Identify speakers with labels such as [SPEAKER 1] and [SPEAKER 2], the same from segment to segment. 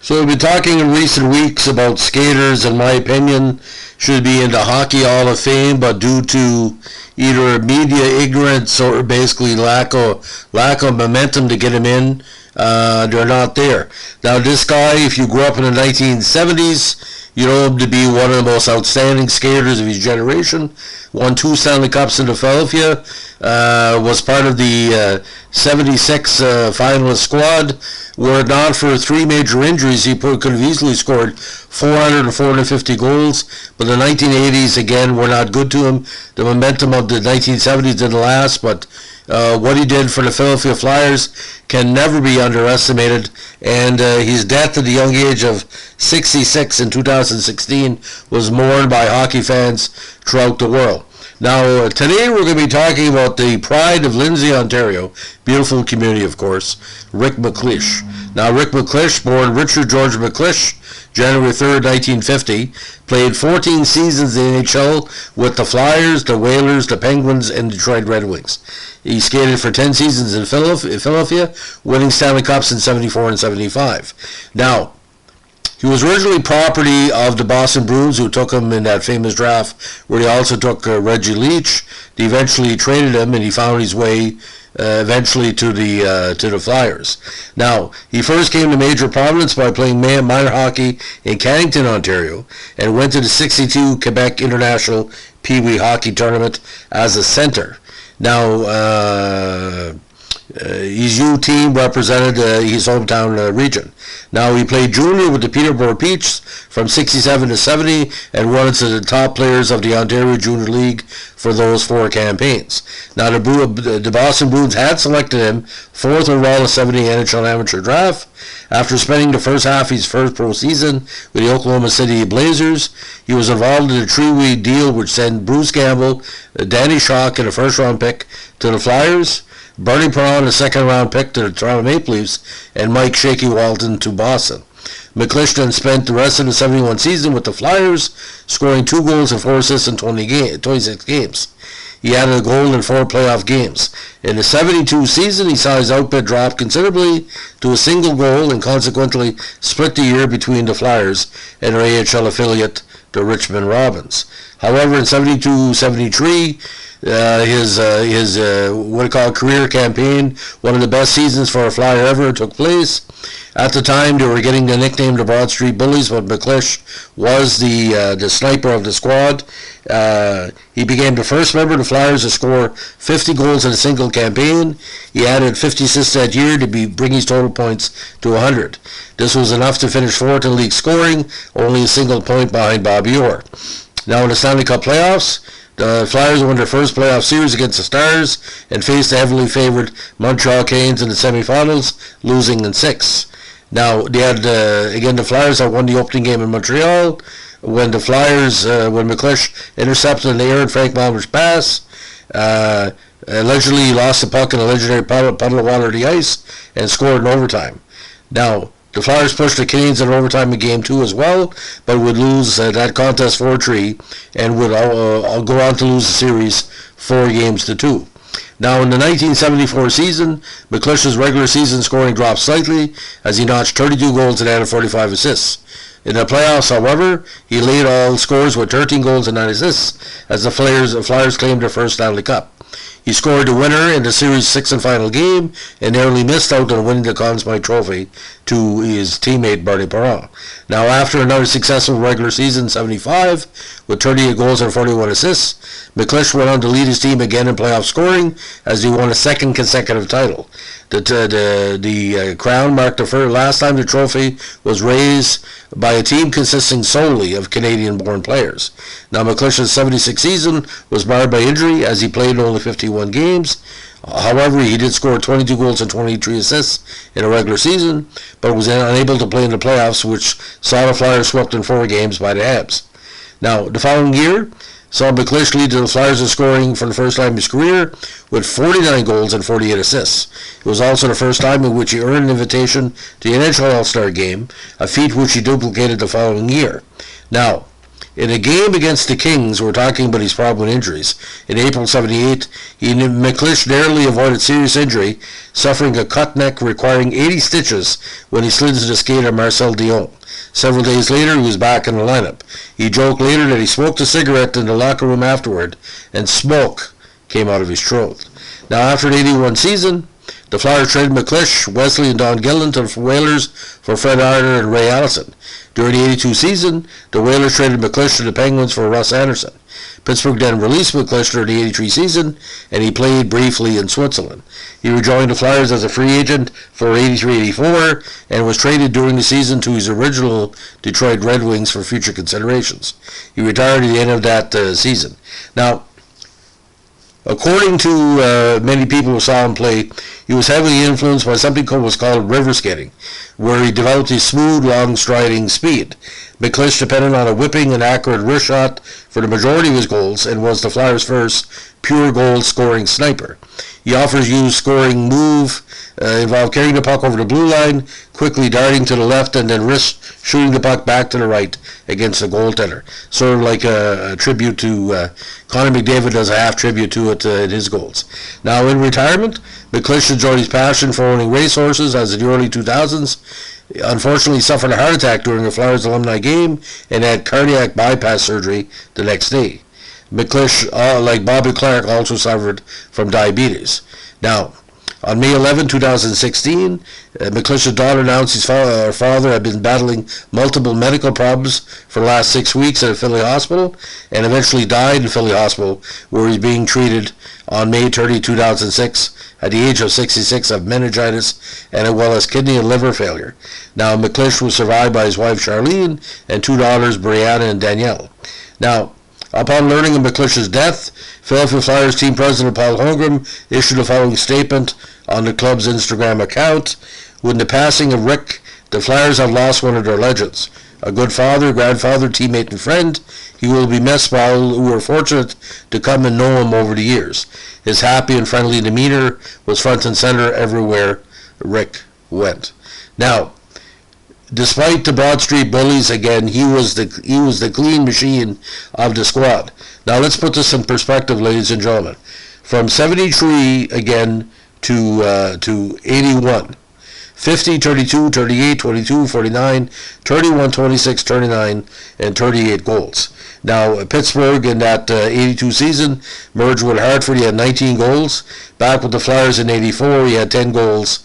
[SPEAKER 1] So we've been talking in recent weeks about skaters, in my opinion, should be in the Hockey Hall of Fame, but due to either media ignorance or basically lack of momentum to get him in, they're not there. Now this guy, if you grew up in the 1970s, you know him to be one of the most outstanding skaters of his generation. Won 2 Stanley Cups in Philadelphia. Was part of the 76 finalist squad. Were it not for 3 major injuries, he could have easily scored 400 or 450 goals. But the 1980s, again, were not good to him. The momentum of the 1970s didn't last, but what he did for the Philadelphia Flyers can never be underestimated, and his death at the young age of 66 in 2016 was mourned by hockey fans throughout the world. Now, today we're going to be talking about the pride of Lindsay, Ontario, beautiful community, of course, Rick MacLeish. Now, Rick MacLeish, born Richard George MacLeish, January 3rd, 1950, played 14 seasons in the NHL with the Flyers, the Whalers, the Penguins, and Detroit Red Wings. He skated for 10 seasons in Philadelphia, winning Stanley Cups in 74 and 75. Now, he was originally property of the Boston Bruins, who took him in that famous draft, where they also took Reggie Leach. They eventually traded him, and he found his way eventually to the Flyers. Now, he first came to major prominence by playing minor hockey in Cannington, Ontario, and went to the 62 Quebec International Pee Wee Hockey Tournament as a center. Now, his U team represented his hometown region. Now, he played junior with the Peterborough Peach from 67 to 70 and one of the top players of the Ontario Junior League for those 4 campaigns. Now, the Boston Bruins had selected him 4th overall in the 70 NHL Amateur Draft. After spending the first half of his first pro season with the Oklahoma City Blazers, he was involved in a 3-way deal which sent Bruce Campbell, Danny Shock, and a first-round pick to the Flyers, Bernie Perron, a second-round pick to the Toronto Maple Leafs, and Mike Shaky Walton to Boston. MacLeish then spent the rest of the 71 season with the Flyers, scoring 2 goals and 4 assists in 26 games. He added a goal in 4 playoff games. In the 72 season, he saw his output drop considerably to a single goal and consequently split the year between the Flyers and their AHL affiliate, the Richmond Robins. However, in 72-73, his what we call career campaign, one of the best seasons for a Flyer ever, took place. At the time, they were getting the nickname the Broad Street Bullies, but MacLeish was the sniper of the squad. He became the first member of the Flyers to score 50 goals in a single campaign. He added 50 assists that year to bring his total points to 100. This was enough to finish 4th in league scoring, only a single point behind Bobby Orr. Now in the Stanley Cup playoffs, the Flyers won their first playoff series against the Stars and faced the heavily favored Montreal Canes in the semifinals, losing in 6. Now, they had, again, the Flyers had won the opening game in Montreal when the Flyers, when MacLeish intercepted an errant Frank Malmer's pass. Allegedly, he lost the puck in a legendary puddle of water to the ice and scored in overtime. Now, the Flyers pushed the Canes in overtime in Game 2 as well, but would lose that contest 4-3 and would go on to lose the series 4-2. Now, in the 1974 season, MacLeish's regular season scoring dropped slightly as he notched 32 goals and added 45 assists. In the playoffs, however, he led all scores with 13 goals and 9 assists as the Flyers claimed their first Stanley Cup. He scored the winner in the series' 6th and final game and narrowly missed out on winning the Conn Smythe Trophy to his teammate Bernie Perron. Now, after another successful regular season in 75 with 38 goals and 41 assists, MacLeish went on to lead his team again in playoff scoring as he won a 2nd consecutive title. The crown marked the last time the trophy was raised by a team consisting solely of Canadian-born players. Now, MacLeish's 76 season was marred by injury as he played only 51 games. However, he did score 22 goals and 23 assists in a regular season, but was unable to play in the playoffs, which saw the Flyers swept in 4 games by the Habs. Now, the following year saw MacLeish lead to the Flyers in scoring for the first time in his career with 49 goals and 48 assists. It was also the first time in which he earned an invitation to the NHL All-Star Game, a feat which he duplicated the following year. Now, In a game against the Kings, we're talking about his problem with injuries. In April 78, MacLeish narrowly avoided serious injury, suffering a cut neck requiring 80 stitches when he slid into the skate on Marcel Dion. Several days later, he was back in the lineup. He joked later that he smoked a cigarette in the locker room afterward, and smoke came out of his throat. Now, after the 81 season, the Flyers traded MacLeish, Wesley, and Don Gillen to the Whalers for Fred Arner and Ray Allison. During the 82 season, the Whalers traded MacLeish to the Penguins for Russ Anderson. Pittsburgh then released MacLeish during the 83 season, and he played briefly in Switzerland. He rejoined the Flyers as a free agent for 83-84 and was traded during the season to his original Detroit Red Wings for future considerations. He retired at the end of that season. Now, according to many people who saw him play, he was heavily influenced by something was called river skating, where he developed his smooth, long-striding speed. MacLeish depended on a whipping and accurate wrist shot for the majority of his goals and was the Flyers' first pure goal-scoring sniper. He offers you scoring move, involved carrying the puck over the blue line, quickly darting to the left, and then wrist shooting the puck back to the right against the goaltender. Sort of like a tribute to Connor McDavid does a half tribute to it in his goals. Now in retirement, MacLeish enjoyed his passion for owning racehorses as in the early 2000s. Unfortunately, he suffered a heart attack during a Flyers alumni game and had cardiac bypass surgery the next day. MacLeish, like Bobby Clarke, also suffered from diabetes. Now, on May 11, 2016, MacLeish's daughter announced his father had been battling multiple medical problems for the last 6 weeks at a Philly hospital and eventually died in Philly hospital, where he's being treated on May 30, 2006 at the age of 66 of meningitis and as well as kidney and liver failure. Now, MacLeish was survived by his wife Charlene and 2 daughters, Brianna and Danielle. Now, upon learning of MacLeish's death, Philadelphia Flyers team president Paul Holmgren issued the following statement on the club's Instagram account. With the passing of Rick, the Flyers have lost one of their legends. A good father, grandfather, teammate, and friend, he will be missed by all who were fortunate to come and know him over the years. His happy and friendly demeanor was front and center everywhere Rick went. Now, despite the Broad Street bullies, again, he was the clean machine of the squad. Now let's put this in perspective, ladies and gentlemen. From 73 again to 81, 50, 32, 38, 22, 49, 31, 26, 39, and 38 goals. Now, Pittsburgh in that 82 season merged with Hartford. He had 19 goals. Back with the Flyers in 84, he had 10 goals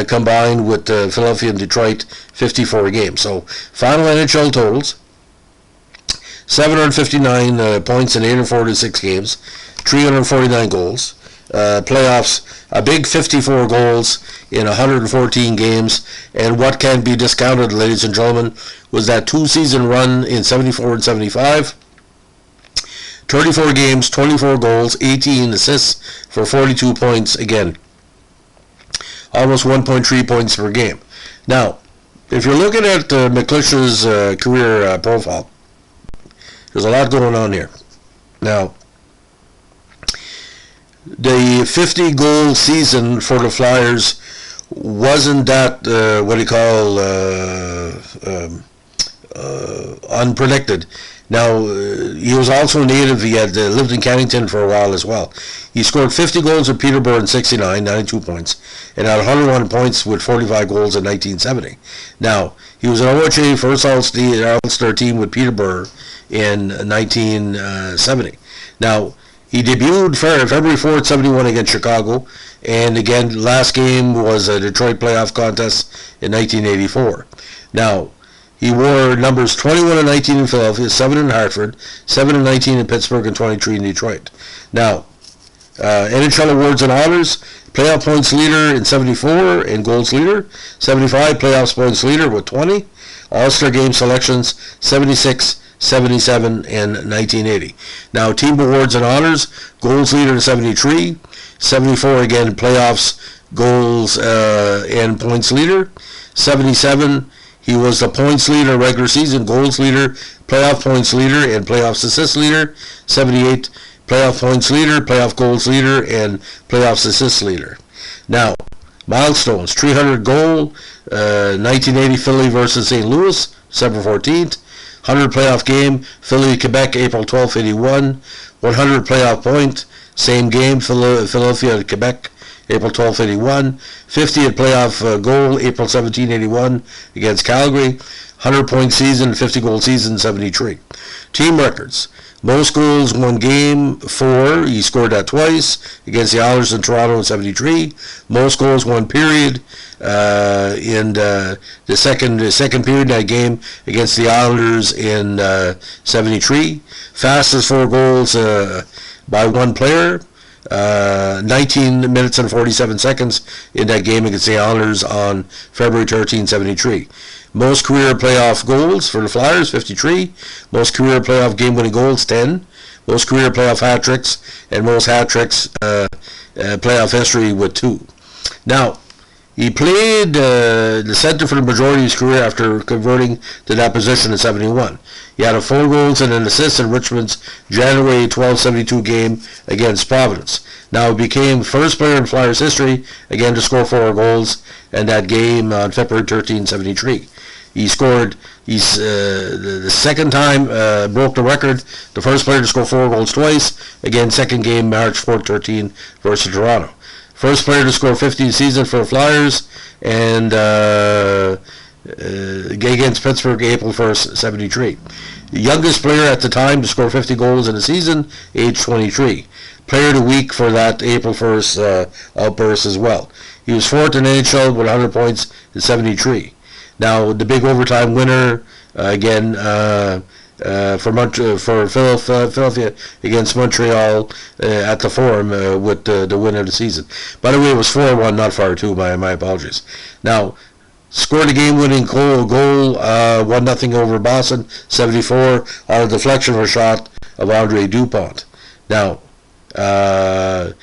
[SPEAKER 1] combined with Philadelphia and Detroit, 54 games. So, final NHL totals, 759 points in 846 games, 349 goals. Playoffs, a big 54 goals in 114 games, and what can be discounted, ladies and gentlemen, was that 2-season run in 74 and 75. 34 games, 24 goals, 18 assists for 42 points, again, almost 1.3 points per game. Now, if you're looking at MacLeish's career profile, there's a lot going on here. Now, the 50-goal season for the Flyers wasn't that, unpredicted. Now, he was also a native. He had lived in Cannington for a while as well. He scored 50 goals with Peterborough in 69, 92 points, and had 101 points with 45 goals in 1970. Now, he was an OHA first All-Star team with Peterborough in 1970. Now, he debuted February 4th, 71 against Chicago, and again, last game was a Detroit playoff contest in 1984. Now, he wore numbers 21 and 19 in Philadelphia, 7 in Hartford, 7 and 19 in Pittsburgh, and 23 in Detroit. Now, NHL awards and honors, playoff points leader in 74 and goals leader, 75 playoffs points leader with 20, All-Star game selections, 76, 77, and 1980. Now, team awards and honors, goals leader in 73, 74 again, playoffs, goals and points leader, 77, he was the points leader, regular season, goals leader, playoff points leader, and playoffs assist leader, 78, playoff points leader, playoff goals leader, and playoffs assist leader. Now, milestones, 300 goal, 1980 Philly versus St. Louis, December 14th, 100 playoff game, Philly, Quebec, April 12, 81. 100 playoff point, same game, Philadelphia, Quebec, April 12, 81. 50th playoff goal, April 17, 81 against Calgary. 100-point season, 50-goal season, 73. Team records. Most goals, one game, 4. He scored that twice against the Oilers in Toronto in 73. Most goals, one period in the second period that game against the Islanders in 73. Fastest 4 goals by one player. 19 minutes and 47 seconds in that game against the Islanders on February 13, 73. Most career playoff goals for the Flyers, 53. Most career playoff game-winning goals, 10. Most career playoff hat-tricks, and most hat-tricks playoff history with 2. Now, he played the center for the majority of his career after converting to that position in 71. He had 4 goals and an assist in Richmond's January 12-72 game against Providence. Now he became first player in Flyers history, again, to score 4 goals in that game on February 13, 73. He scored, the second time broke the record, the first player to score 4 goals twice, again, second game, March 4, 13 versus Toronto. First player to score 50 season for the Flyers, and against Pittsburgh, April 1st, 73. The youngest player at the time to score 50 goals in a season, age 23. Player of the week for that April 1st outburst as well. He was 4th in NHL with 100 points in 73. Now, the big overtime winner, again, for Philadelphia against Montreal at the Forum with the win of the season. By the way, it was 4-1, not 4-2. My apologies. Now, scored a game-winning goal 1-0 over Boston, 74, on a deflection of a shot of Andre Dupont. Now, 4th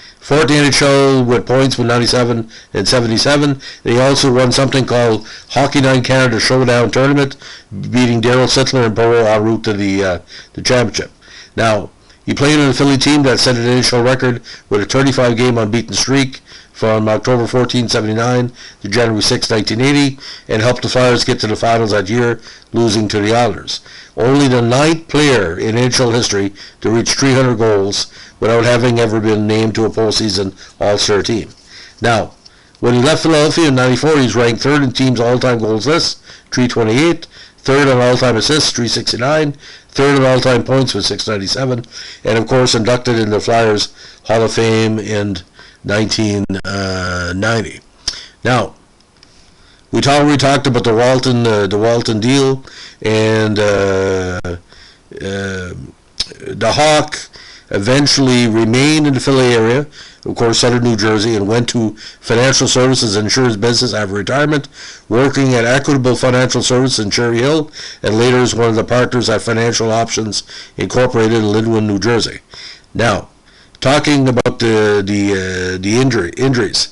[SPEAKER 1] NHL with points with 97 and 77. And he also won something called Hockey Night Canada Showdown Tournament, beating Darryl Sittler and Burrow en route to the championship. Now, he played on a Philly team that set an NHL record with a 35-game unbeaten streak from October 14, 79 to January 6, 1980, and helped the Flyers get to the finals that year, losing to the Islanders. Only the 9th player in NHL history to reach 300 goals without having ever been named to a postseason All-Star team. Now, when he left Philadelphia in 94, he's ranked 3rd in team's all-time goals list, 328, 3rd on all-time assists, 369, 3rd on all-time points with 697, and of course inducted in the Flyers Hall of Fame in 1990. Now, we talked about the Walton deal, and the Hawk eventually remained in the Philly area, of course, southern New Jersey, and went to financial services and insurance business after retirement, working at Equitable Financial Services in Cherry Hill, and later as one of the partners at Financial Options Incorporated in Linwood, New Jersey. Now, talking about the injuries.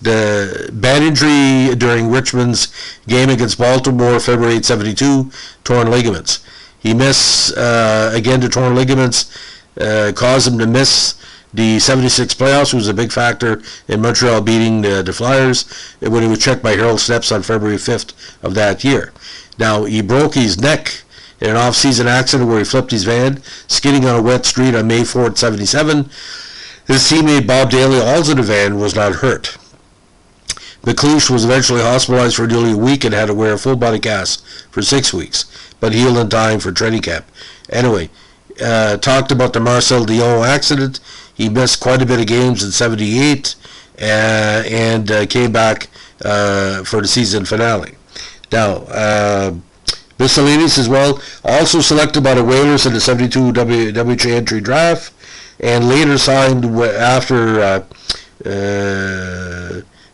[SPEAKER 1] The bad injury during Richmond's game against Baltimore, February 8, 72, torn ligaments. He missed, again, the torn ligaments caused him to miss the 76 playoffs, which was a big factor in Montreal beating the Flyers when he was checked by Harold Snepps on February 5th of that year. Now, he broke his neck in an off-season accident where he flipped his van, skidding on a wet street on May 4th, 77. His teammate Bob Daly, also in the van, was not hurt. MacLeish was eventually hospitalized for nearly a week and had to wear a full-body cast for 6 weeks, but healed in time for training camp. Anyway, talked about the Marcel Dion accident. He missed quite a bit of games in 78 and came back for the season finale. Now, miscellaneous as well, also selected by the Whalers in the 72 WHA entry draft, and later signed after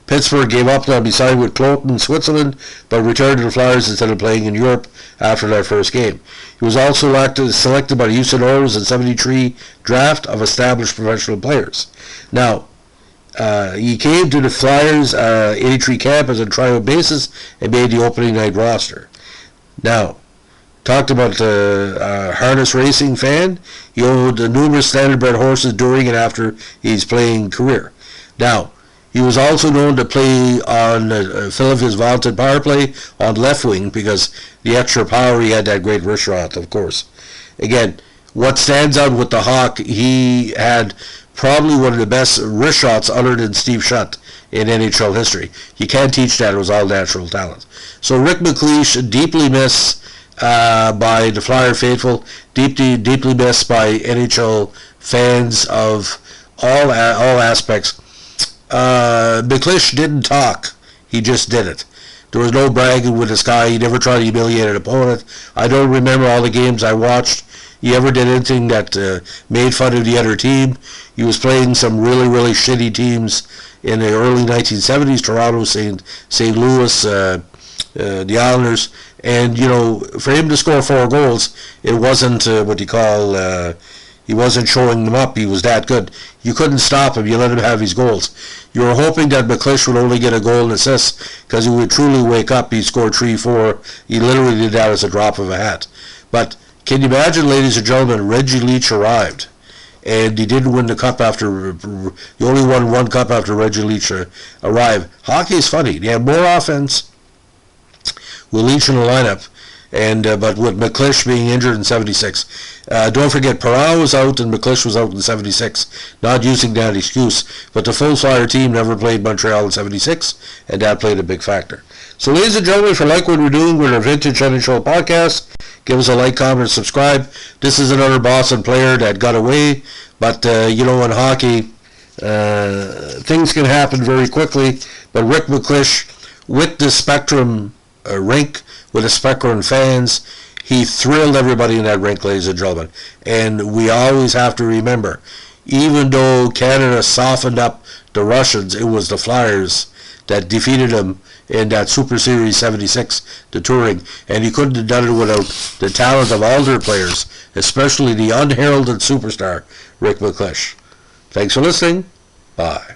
[SPEAKER 1] Pittsburgh gave up on him. He signed with Cloton, Switzerland, but returned to the Flyers instead of playing in Europe after that first game. He was also selected by the Houston Oilers in 73 draft of established professional players. Now, he came to the Flyers 83 camp as a trial basis and made the opening night roster. Now, talked about the harness racing fan. He owned numerous standardbred horses during and after his playing career. Now, He was also known to play on Philadelphia's vaulted power play on left wing because the extra power, he had that great wrist shot, of course. Again, what stands out with the Hawk, he had probably one of the best wrist shots other than Steve Shutt in NHL history. You can't teach that. It was all natural talent. So Rick MacLeish, deeply missed by the Flyer faithful, deeply missed by NHL fans of all aspects. MacLeish didn't talk. He just did it. There was no bragging with this guy. He never tried to humiliate an opponent. I don't remember all the games I watched. He ever did anything that made fun of the other team. He was playing some really, really shitty teams in the early 1970s, Toronto, St. Louis, the Islanders. And, you know, for him to score 4 goals, it wasn't what you call... he wasn't showing them up. He was that good. You couldn't stop him. You let him have his goals. You were hoping that MacLeish would only get a goal and assist because he would truly wake up. He scored 3-4. He literally did that as a drop of a hat. But can you imagine, ladies and gentlemen, Reggie Leach arrived, and he didn't win the cup after... He only won 1 cup after Reggie Leach arrived. Hockey is funny. They have more offense with Leach in the lineup, and but with MacLeish being injured in 76. Don't forget, Perron was out and MacLeish was out in 76, not using that excuse, but the full Flyer team never played Montreal in 76, and that played a big factor. So ladies and gentlemen, if you like what we're doing with our Vintage NHL podcast, give us a like, comment, and subscribe. This is another Boston player that got away, but you know, in hockey, things can happen very quickly, but Rick MacLeish, with the Spectrum rink, with the Spectrum fans, he thrilled everybody in that rink, ladies and gentlemen. And we always have to remember, even though Canada softened up the Russians, it was the Flyers that defeated them in that Super Series 76, the touring. And he couldn't have done it without the talent of all their players, especially the unheralded superstar, Rick MacLeish. Thanks for listening. Bye.